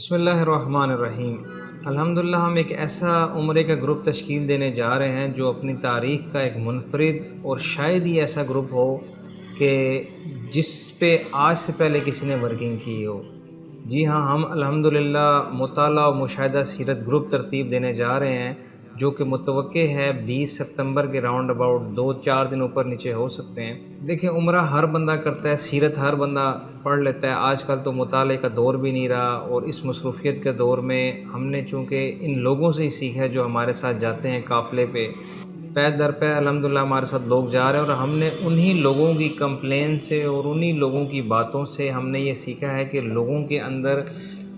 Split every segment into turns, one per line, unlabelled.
بسم اللہ الرحمن الرحیم۔ الحمدللہ ہم ایک ایسا عمرے کا گروپ تشکیل دینے جا رہے ہیں جو اپنی تاریخ کا ایک منفرد اور شاید ہی ایسا گروپ ہو کہ جس پہ آج سے پہلے کسی نے ورکنگ کی ہو۔ جی ہاں، ہم الحمدللہ مطالعہ و مشاہدہ سیرت گروپ ترتیب دینے جا رہے ہیں جو کہ متوقع ہے 20 ستمبر کے راؤنڈ اباؤٹ 2-4 دن اوپر نیچے ہو سکتے ہیں۔ دیکھیں، عمرہ ہر بندہ کرتا ہے، سیرت ہر بندہ پڑھ لیتا ہے۔ آج کل تو مطالعے کا دور بھی نہیں رہا، اور اس مصروفیت کے دور میں ہم نے چونکہ ان لوگوں سے ہی سیکھا ہے جو ہمارے ساتھ جاتے ہیں قافلے پہ، پے در پے الحمدللہ ہمارے ساتھ لوگ جا رہے ہیں، اور ہم نے انہی لوگوں کی کمپلین سے اور انہی لوگوں کی باتوں سے ہم نے یہ سیکھا ہے کہ لوگوں کے اندر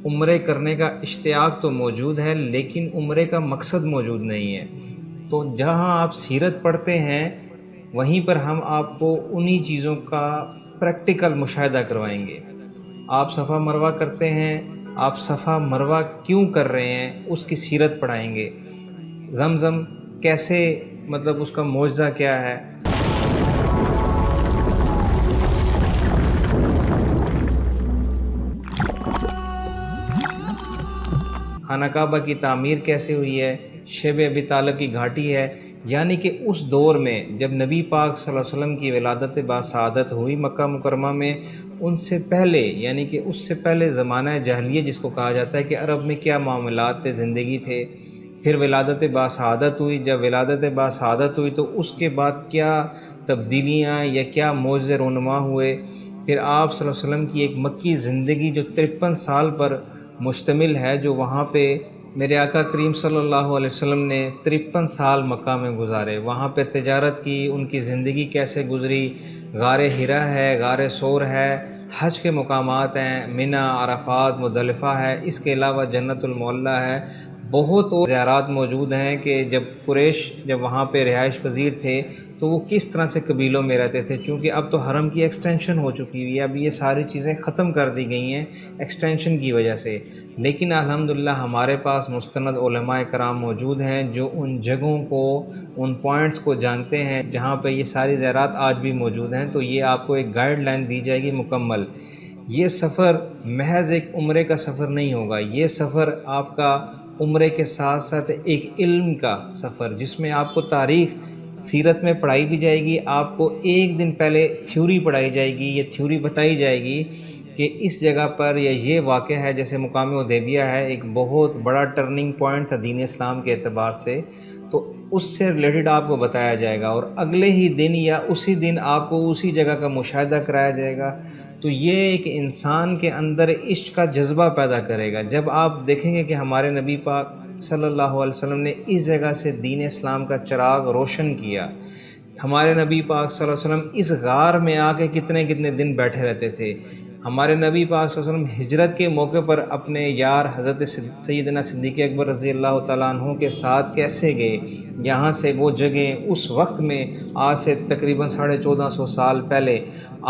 عمرے کرنے کا اشتیاق تو موجود ہے لیکن عمرے کا مقصد موجود نہیں ہے۔ تو جہاں آپ سیرت پڑھتے ہیں وہیں پر ہم آپ کو انہی چیزوں کا پریکٹیکل مشاہدہ کروائیں گے۔ آپ صفا مروہ کرتے ہیں، آپ صفا مروہ کیوں کر رہے ہیں اس کی سیرت پڑھائیں گے۔ زمزم کیسے، مطلب اس کا معجزہ کیا ہے۔ خانہ کعبہ کی تعمیر کیسے ہوئی ہے، شیب ابی طالب کی گھاٹی ہے، یعنی کہ اس دور میں جب نبی پاک صلی اللہ علیہ وسلم کی ولادت باسعادت ہوئی مکہ مکرمہ میں، ان سے پہلے یعنی کہ اس سے پہلے زمانہ جاہلیہ جس کو کہا جاتا ہے کہ عرب میں کیا معاملات تھے، زندگی تھے، پھر ولادت باسعادت ہوئی، جب ولادت باسعادت ہوئی تو اس کے بعد کیا تبدیلیاں یا کیا معجزے رونما ہوئے، پھر آپ صلی اللہ علیہ وسلم کی ایک مکی زندگی جو 53 سال پر مشتمل ہے، جو وہاں پہ میرے آقا کریم صلی اللہ علیہ وسلم نے 53 سال مکہ میں گزارے، وہاں پہ تجارت کی، ان کی زندگی کیسے گزری، غار ہرا ہے، غار ثور ہے، حج کے مقامات ہیں، منی، عرفات، مزدلفہ ہے، اس کے علاوہ جنت المعلیٰ ہے، بہت اور زیارات موجود ہیں کہ جب قریش جب وہاں پہ رہائش پذیر تھے تو وہ کس طرح سے قبیلوں میں رہتے تھے، چونکہ اب تو حرم کی ایکسٹینشن ہو چکی ہوئی ہے، اب یہ ساری چیزیں ختم کر دی گئی ہیں ایکسٹینشن کی وجہ سے، لیکن الحمدللہ ہمارے پاس مستند علماء کرام موجود ہیں جو ان جگہوں کو، ان پوائنٹس کو جانتے ہیں جہاں پہ یہ ساری زیارات آج بھی موجود ہیں۔ تو یہ آپ کو ایک گائیڈ لائن دی جائے گی مکمل۔ یہ سفر محض ایک عمرے کا سفر نہیں ہوگا، یہ سفر آپ کا عمرے کے ساتھ ساتھ ایک علم کا سفر، جس میں آپ کو تاریخ سیرت میں پڑھائی بھی جائے گی، آپ کو ایک دن پہلے تھیوری پڑھائی جائے گی، یہ تھیوری بتائی جائے گی کہ اس جگہ پر یہ واقعہ ہے، جیسے مقام حدیبیہ ہے، ایک بہت بڑا ٹرننگ پوائنٹ تھا دین اسلام کے اعتبار سے، تو اس سے ریلیٹڈ آپ کو بتایا جائے گا، اور اگلے ہی دن یا اسی دن آپ کو اسی جگہ کا مشاہدہ کرایا جائے گا۔ تو یہ ایک انسان کے اندر عشق کا جذبہ پیدا کرے گا۔ جب آپ دیکھیں گے کہ ہمارے نبی پاک صلی اللہ علیہ وسلم نے اس جگہ سے دین اسلام کا چراغ روشن کیا، ہمارے نبی پاک صلی اللہ علیہ وسلم اس غار میں آ کے کتنے کتنے دن بیٹھے رہتے تھے، ہمارے نبی پاک صلی اللہ علیہ وسلم ہجرت کے موقع پر اپنے یار حضرت سیدنا صدیق اکبر رضی اللہ تعالیٰ عنہ کے ساتھ کیسے گئے، یہاں سے وہ جگہیں اس وقت میں آج سے تقریباً 1450 سال پہلے،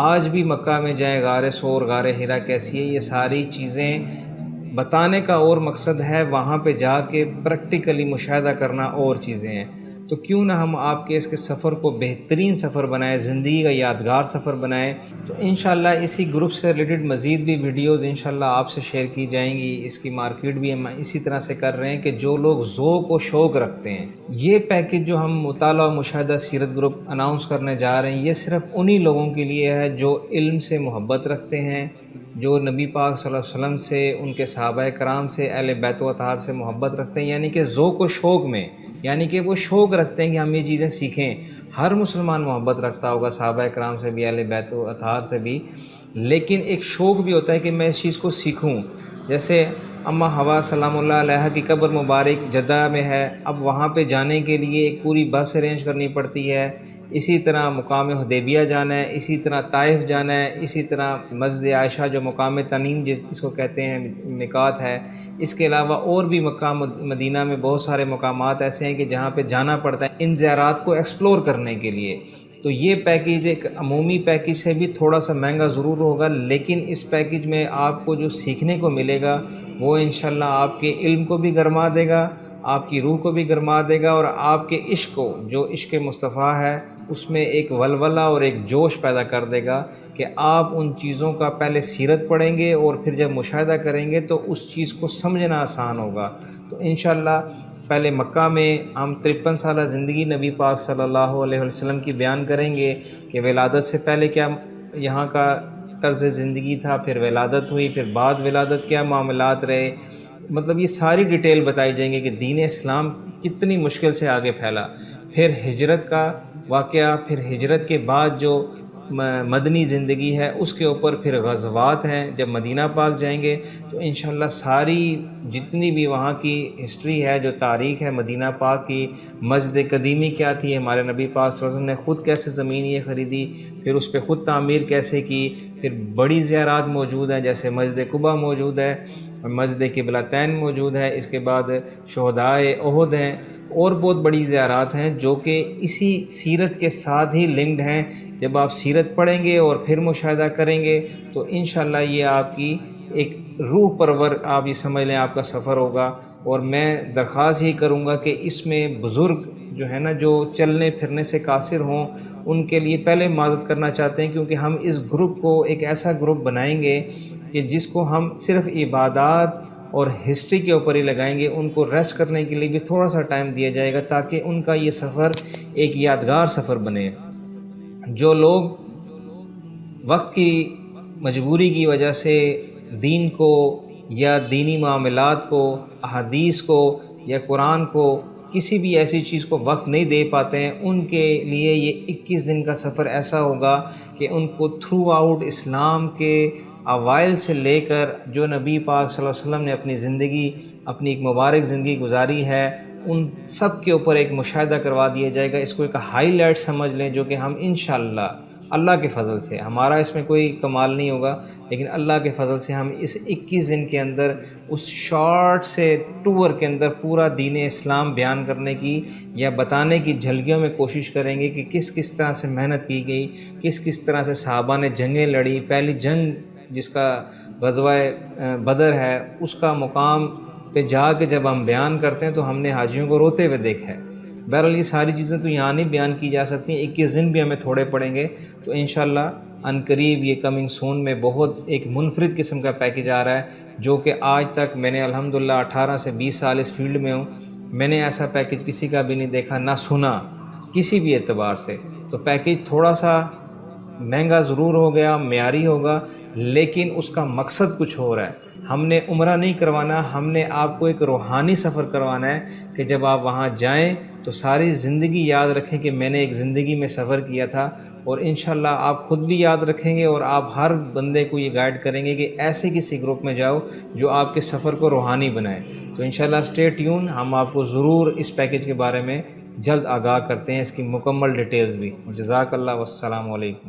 آج بھی مکہ میں جائیں غار ثور، غار ہرا کیسی ہے، یہ ساری چیزیں بتانے کا اور مقصد ہے، وہاں پہ جا کے پریکٹیکلی مشاہدہ کرنا اور چیزیں ہیں۔ تو کیوں نہ ہم آپ کے اس کے سفر کو بہترین سفر بنائیں، زندگی کا یادگار سفر بنائیں۔ تو انشاءاللہ اسی گروپ سے ریلیٹڈ مزید بھی ویڈیوز انشاءاللہ آپ سے شیئر کی جائیں گی، اس کی مارکیٹ بھی ہم اسی طرح سے کر رہے ہیں کہ جو لوگ ذوق و شوق رکھتے ہیں، یہ پیکج جو ہم مطالعہ و مشاہدہ سیرت گروپ اناؤنس کرنے جا رہے ہیں، یہ صرف انہی لوگوں کے لیے ہے جو علم سے محبت رکھتے ہیں، جو نبی پاک صلی اللہ علیہ وسلم سے، ان کے صحابہ کرام سے، اہل بیت و اطہار سے محبت رکھتے ہیں، یعنی کہ ذوق و شوق میں، یعنی کہ وہ شوق رکھتے ہیں کہ ہم یہ چیزیں سیکھیں۔ ہر مسلمان محبت رکھتا ہوگا صحابہ کرام سے بھی، اہل بیت و اطہار سے بھی، لیکن ایک شوق بھی ہوتا ہے کہ میں اس چیز کو سیکھوں۔ جیسے اماں حوا سلام اللہ علیہا کی قبر مبارک جدہ میں ہے، اب وہاں پہ جانے کے لیے ایک پوری بس ارینج کرنی پڑتی ہے، اسی طرح مقام حدیبیہ جانا ہے، اسی طرح طائف جانا ہے، اسی طرح مسجد عائشہ جو مقام تنعیم جس کو کہتے ہیں میقات ہے، اس کے علاوہ اور بھی مکہ مدینہ میں بہت سارے مقامات ایسے ہیں کہ جہاں پہ جانا پڑتا ہے ان زیارات کو ایکسپلور کرنے کے لیے۔ تو یہ پیکیج ایک عمومی پیکیج سے بھی تھوڑا سا مہنگا ضرور ہوگا، لیکن اس پیکیج میں آپ کو جو سیکھنے کو ملے گا وہ انشاءاللہ آپ کے علم کو بھی گرما دے گا، آپ کی روح کو بھی گرما دے گا، اور آپ کے عشق کو، جو عشق مصطفیٰ ہے، اس میں ایک ولولہ اور ایک جوش پیدا کر دے گا کہ آپ ان چیزوں کا پہلے سیرت پڑھیں گے اور پھر جب مشاہدہ کریں گے تو اس چیز کو سمجھنا آسان ہوگا۔ تو انشاءاللہ پہلے مکہ میں ہم 53 سالہ زندگی نبی پاک صلی اللہ علیہ وسلم کی بیان کریں گے کہ ولادت سے پہلے کیا یہاں کا طرز زندگی تھا، پھر ولادت ہوئی، پھر بعد ولادت کیا معاملات رہے، مطلب یہ ساری ڈیٹیل بتائی جائیں گے کہ دین اسلام کتنی مشکل سے آگے پھیلا۔ پھر ہجرت کا واقعہ، پھر ہجرت کے بعد جو مدنی زندگی ہے اس کے اوپر، پھر غزوات ہیں جب مدینہ پاک جائیں گے تو انشاءاللہ ساری جتنی بھی وہاں کی ہسٹری ہے، جو تاریخ ہے مدینہ پاک کی، مسجد قدیمی کیا تھی، ہمارے نبی پاک صلی اللہ علیہ وسلم نے خود کیسے زمین یہ خریدی، پھر اس پہ خود تعمیر کیسے کی، پھر بڑی زیارات موجود ہیں جیسے مسجد قباء موجود ہے، مسجد قبلتین موجود ہے، اس کے بعد شہدائے احد ہیں، اور بہت بڑی زیارات ہیں جو کہ اسی سیرت کے ساتھ ہی لنکڈ ہیں۔ جب آپ سیرت پڑھیں گے اور پھر مشاہدہ کریں گے تو انشاءاللہ یہ آپ کی ایک روح پرور، آپ یہ سمجھ لیں، آپ کا سفر ہوگا۔ اور میں درخواست ہی کروں گا کہ اس میں بزرگ جو ہے نا، جو چلنے پھرنے سے قاصر ہوں، ان کے لیے پہلے معذرت کرنا چاہتے ہیں، کیونکہ ہم اس گروپ کو ایک ایسا گروپ بنائیں گے کہ جس کو ہم صرف عبادات اور ہسٹری کے اوپر ہی لگائیں گے، ان کو ریسٹ کرنے کے لیے بھی تھوڑا سا ٹائم دیا جائے گا تاکہ ان کا یہ سفر ایک یادگار سفر بنے۔ جو لوگ وقت کی مجبوری کی وجہ سے دین کو یا دینی معاملات کو، احادیث کو یا قرآن کو، کسی بھی ایسی چیز کو وقت نہیں دے پاتے ہیں، ان کے لیے یہ 21 دن کا سفر ایسا ہوگا کہ ان کو تھرو آؤٹ اسلام کے اوائل سے لے کر جو نبی پاک صلی اللہ علیہ وسلم نے اپنی زندگی، اپنی ایک مبارک زندگی گزاری ہے، ان سب کے اوپر ایک مشاہدہ کروا دیا جائے گا۔ اس کو ایک ہائی لائٹ سمجھ لیں، جو کہ ہم انشاءاللہ اللہ کے فضل سے، ہمارا اس میں کوئی کمال نہیں ہوگا، لیکن اللہ کے فضل سے ہم اس 21 دن کے اندر اس شارٹ سے ٹور کے اندر پورا دین اسلام بیان کرنے کی یا بتانے کی جھلکیوں میں کوشش کریں گے کہ کس کس طرح سے محنت کی گئی، کس کس طرح سے صحابہ نے جنگیں لڑی۔ پہلی جنگ جس کا غزوہ بدر ہے، اس کا مقام پہ جا کے جب ہم بیان کرتے ہیں تو ہم نے حاجیوں کو روتے ہوئے دیکھا ہے۔ بہرحال یہ ساری چیزیں تو یہاں نہیں بیان کی جا سکتی، 21 دن بھی ہمیں تھوڑے پڑیں گے، تو انشاءاللہ عنقریب یہ کمنگ سون میں بہت ایک منفرد قسم کا پیکیج آ رہا ہے، جو کہ آج تک میں نے الحمدللہ 18 سے 20 سال اس فیلڈ میں ہوں، میں نے ایسا پیکیج کسی کا بھی نہیں دیکھا، نہ سنا کسی بھی اعتبار سے۔ تو پیکیج تھوڑا سا مہنگا ضرور ہو گیا، معیاری ہوگا، لیکن اس کا مقصد کچھ ہو رہا ہے۔ ہم نے عمرہ نہیں کروانا، ہم نے آپ کو ایک روحانی سفر کروانا ہے کہ جب آپ وہاں جائیں تو ساری زندگی یاد رکھیں کہ میں نے ایک زندگی میں سفر کیا تھا، اور انشاءاللہ آپ خود بھی یاد رکھیں گے اور آپ ہر بندے کو یہ گائیڈ کریں گے کہ ایسے کسی گروپ میں جاؤ جو آپ کے سفر کو روحانی بنائے۔ تو انشاءاللہ اسٹے ٹیون، ہم آپ کو ضرور اس پیکیج کے بارے میں جلد آگاہ کرتے ہیں، اس کی مکمل ڈیٹیلز بھی۔ جزاک اللہ، والسلام علیکم۔